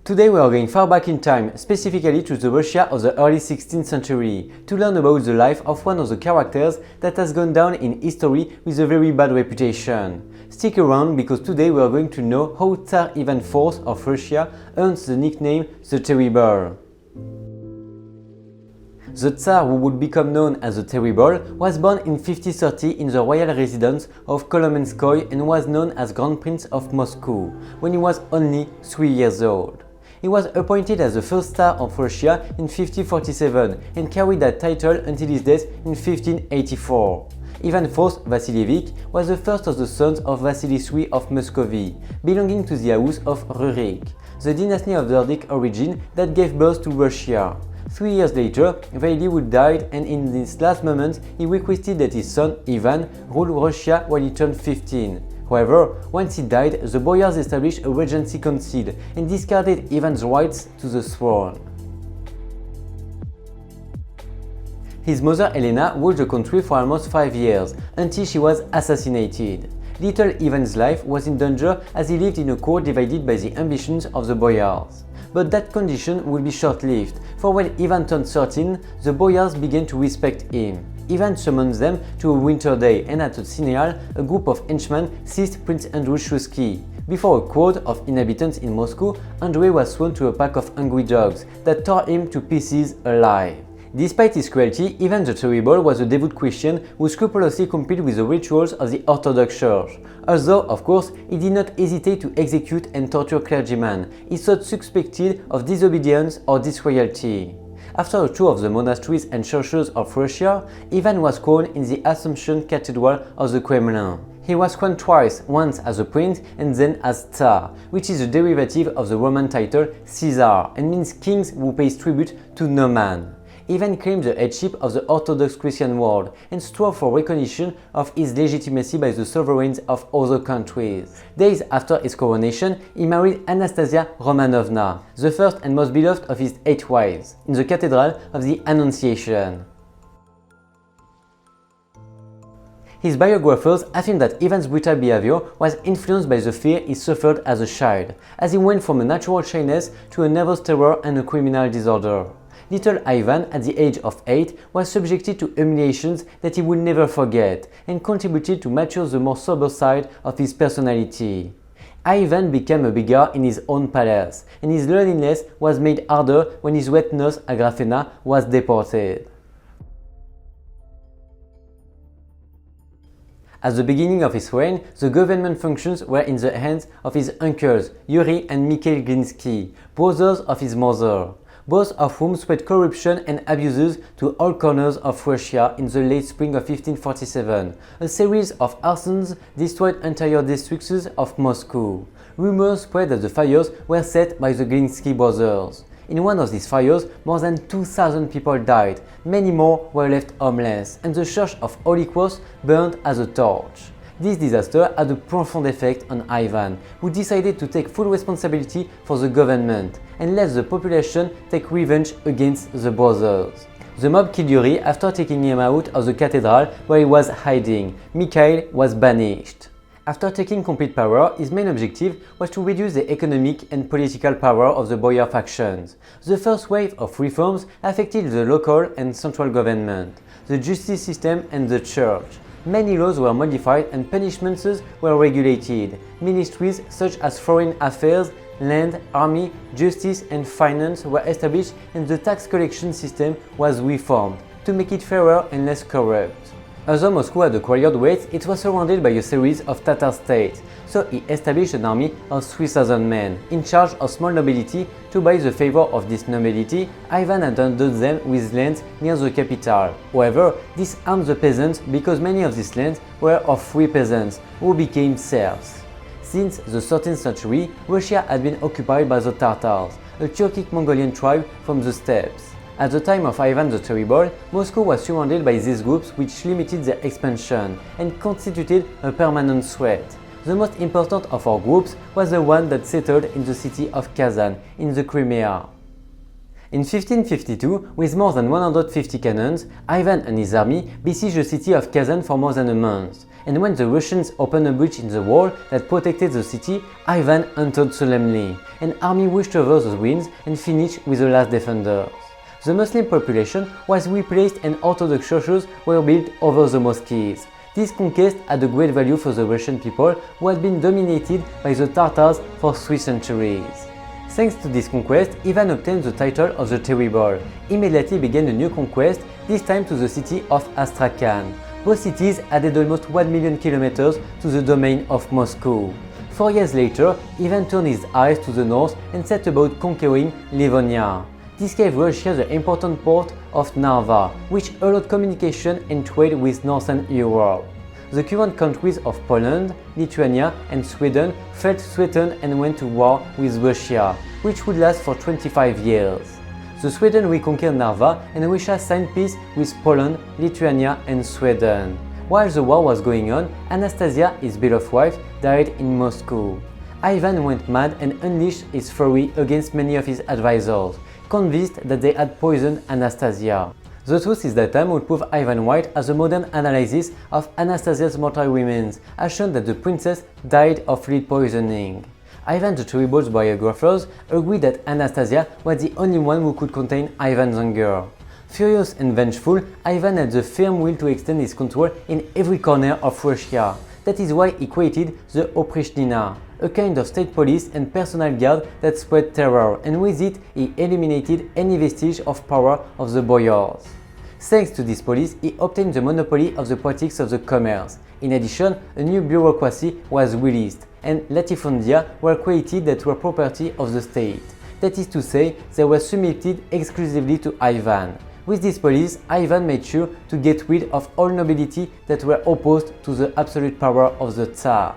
Today we are going far back in time, specifically to the Russia of the early 16th century, to learn about the life of one of the characters that has gone down in history with a very bad reputation. Stick around because today we are going to know how Tsar Ivan IV of Russia earned the nickname the Terrible. The Tsar, who would become known as the Terrible, was born in 5030 in the royal residence of Kolomenskoye and was known as Grand Prince of Moscow when he was only 3 years old. He was appointed as the first Tsar of Russia in 1547 and carried that title until his death in 1584. Ivan IV Vasilievich was the first of the sons of Vasily III of Muscovy, belonging to the house of Rurik, the dynasty of Nordic origin that gave birth to Russia. 3 years later, Vasily would die, and in his last moments he requested that his son Ivan rule Russia when he turned 15. However, once he died, the boyars established a regency council and discarded Ivan's rights to the throne. His mother Elena ruled the country for almost 5 years, until she was assassinated. Little Ivan's life was in danger as he lived in a court divided by the ambitions of the boyars. But that condition would be short-lived, for when Ivan turned 13, the boyars began to respect him. Ivan summoned them to a winter day, and at a signal, a group of henchmen seized Prince Andrew Shusky. Before a crowd of inhabitants in Moscow, Andrei was thrown to a pack of hungry dogs that tore him to pieces alive. Despite his cruelty, Ivan the Terrible was a devout Christian who scrupulously complied with the rituals of the Orthodox Church. Although, of course, he did not hesitate to execute and torture clergymen, he thought suspected of disobedience or disloyalty. After a tour of the monasteries and churches of Russia, Ivan was crowned in the Assumption Cathedral of the Kremlin. He was crowned twice, once as a prince and then as Tsar, which is a derivative of the Roman title Caesar and means kings who pays tribute to no man. Ivan claimed the headship of the Orthodox Christian world and strove for recognition of his legitimacy by the sovereigns of other countries. Days after his coronation, he married Anastasia Romanovna, the first and most beloved of his 8 wives, in the Cathedral of the Annunciation. His biographers affirm that Ivan's brutal behavior was influenced by the fear he suffered as a child, as he went from a natural shyness to a nervous terror and a criminal disorder. Little Ivan, at the age of 8, was subjected to humiliations that he would never forget and contributed to mature the more sober side of his personality. Ivan became a beggar in his own palace, and his loneliness was made harder when his wet nurse Agrafena was deported. At the beginning of his reign, the government functions were in the hands of his uncles, Yuri and Mikhail Glinsky, brothers of his mother, both of whom spread corruption and abuses to all corners of Russia in the late spring of 1547. A series of arsons destroyed entire districts of Moscow. Rumors spread that the fires were set by the Glinsky brothers. In one of these fires, more than 2,000 people died, many more were left homeless, and the church of Holy Cross burned as a torch. This disaster had a profound effect on Ivan, who decided to take full responsibility for the government and let the population take revenge against the brothers. The mob killed Yuri after taking him out of the cathedral where he was hiding. Mikhail was banished. After taking complete power, his main objective was to reduce the economic and political power of the boyar factions. The first wave of reforms affected the local and central government, the justice system and the church. Many laws were modified and punishments were regulated. Ministries such as foreign affairs, land, army, justice and finance were established, and the tax collection system was reformed to make it fairer and less corrupt. Although Moscow had acquired weight, it was surrounded by a series of Tatar states, so he established an army of 3,000 men, in charge of small nobility. To buy the favor of this nobility, Ivan abandoned them with lands near the capital. However, this harmed the peasants because many of these lands were of free peasants, who became serfs. Since the 13th century, Russia had been occupied by the Tatars, a Turkic Mongolian tribe from the steppes. At the time of Ivan the Terrible, Moscow was surrounded by these groups which limited their expansion and constituted a permanent threat. The most important of our groups was the one that settled in the city of Kazan, in the Crimea. In 1552, with more than 150 cannons, Ivan and his army besieged the city of Kazan for more than a month. And when the Russians opened a breach in the wall that protected the city, Ivan entered solemnly. An army wished over the ruins and finished with the last defenders. The Muslim population was replaced and Orthodox churches were built over the mosques. This conquest had a great value for the Russian people who had been dominated by the Tartars for 3 centuries. Thanks to this conquest, Ivan obtained the title of the Terrible. Immediately began a new conquest, this time to the city of Astrakhan. Both cities added almost 1 million kilometers to the domain of Moscow. 4 years later, Ivan turned his eyes to the north and set about conquering Livonia. This gave Russia the important port of Narva, which allowed communication and trade with Northern Europe. The current countries of Poland, Lithuania and Sweden felt threatened and went to war with Russia, which would last for 25 years. The Sweden reconquered Narva and Russia signed peace with Poland, Lithuania and Sweden. While the war was going on, Anastasia, his beloved wife, died in Moscow. Ivan went mad and unleashed his fury against many of his advisors, convinced that they had poisoned Anastasia. The truth is that time will prove Ivan right, as a modern analysis of Anastasia's mortal remains has shown that the princess died of lead poisoning. Ivan the Terrible's biographers agree that Anastasia was the only one who could contain Ivan's anger. Furious and vengeful, Ivan had the firm will to extend his control in every corner of Russia. That is why he created the Oprichnina, a kind of state police and personal guard that spread terror, and with it he eliminated any vestige of power of the boyars. Thanks to this police, he obtained the monopoly of the politics of the commerce. In addition, a new bureaucracy was released, and latifundia were created that were property of the state. That is to say, they were submitted exclusively to Ivan. With this police, Ivan made sure to get rid of all nobility that were opposed to the absolute power of the Tsar.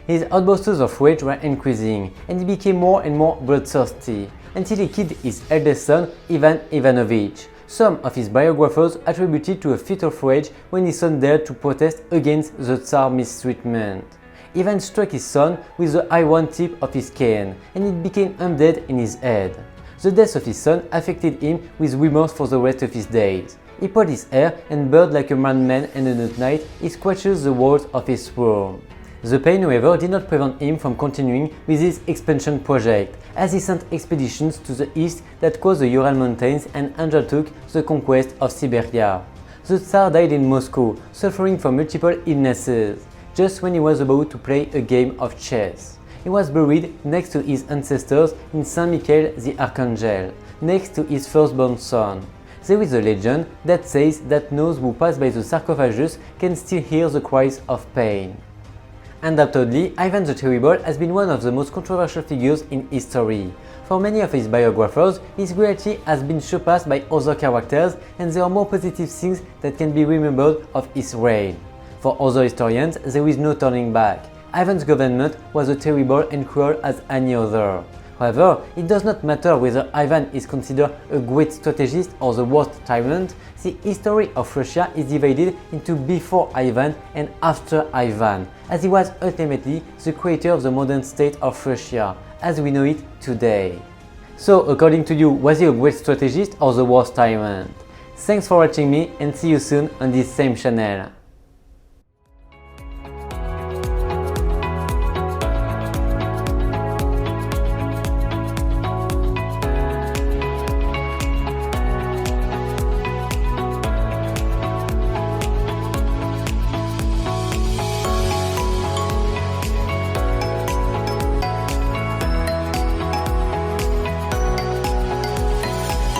His outbursts of rage were increasing, and he became more and more bloodthirsty, until he killed his eldest son, Ivan Ivanovich. Some of his biographers attributed to a fit of rage when his son dared to protest against the Tsar mistreatment. Ivan struck his son with the iron tip of his cane, and it became embedded in his head. The death of his son affected him with remorse for the rest of his days. He pulled his hair and burned like a madman, and at night he scratches the walls of his room. The pain, however, did not prevent him from continuing with his expansion project, as he sent expeditions to the east that crossed the Ural Mountains and undertook the conquest of Siberia. The Tsar died in Moscow, suffering from multiple illnesses, just when he was about to play a game of chess. He was buried next to his ancestors in Saint Michael the Archangel, next to his firstborn son. There is a legend that says that those who pass by the sarcophagus can still hear the cries of pain. Undoubtedly, Ivan the Terrible has been one of the most controversial figures in history. For many of his biographers, his reality has been surpassed by other characters, and there are more positive things that can be remembered of his reign. For other historians, there is no turning back. Ivan's government was as terrible and cruel as any other. However, it does not matter whether Ivan is considered a great strategist or the worst tyrant. The history of Russia is divided into before Ivan and after Ivan, as he was ultimately the creator of the modern state of Russia, as we know it today. So, according to you, was he a great strategist or the worst tyrant? Thanks for watching me, and see you soon on this same channel.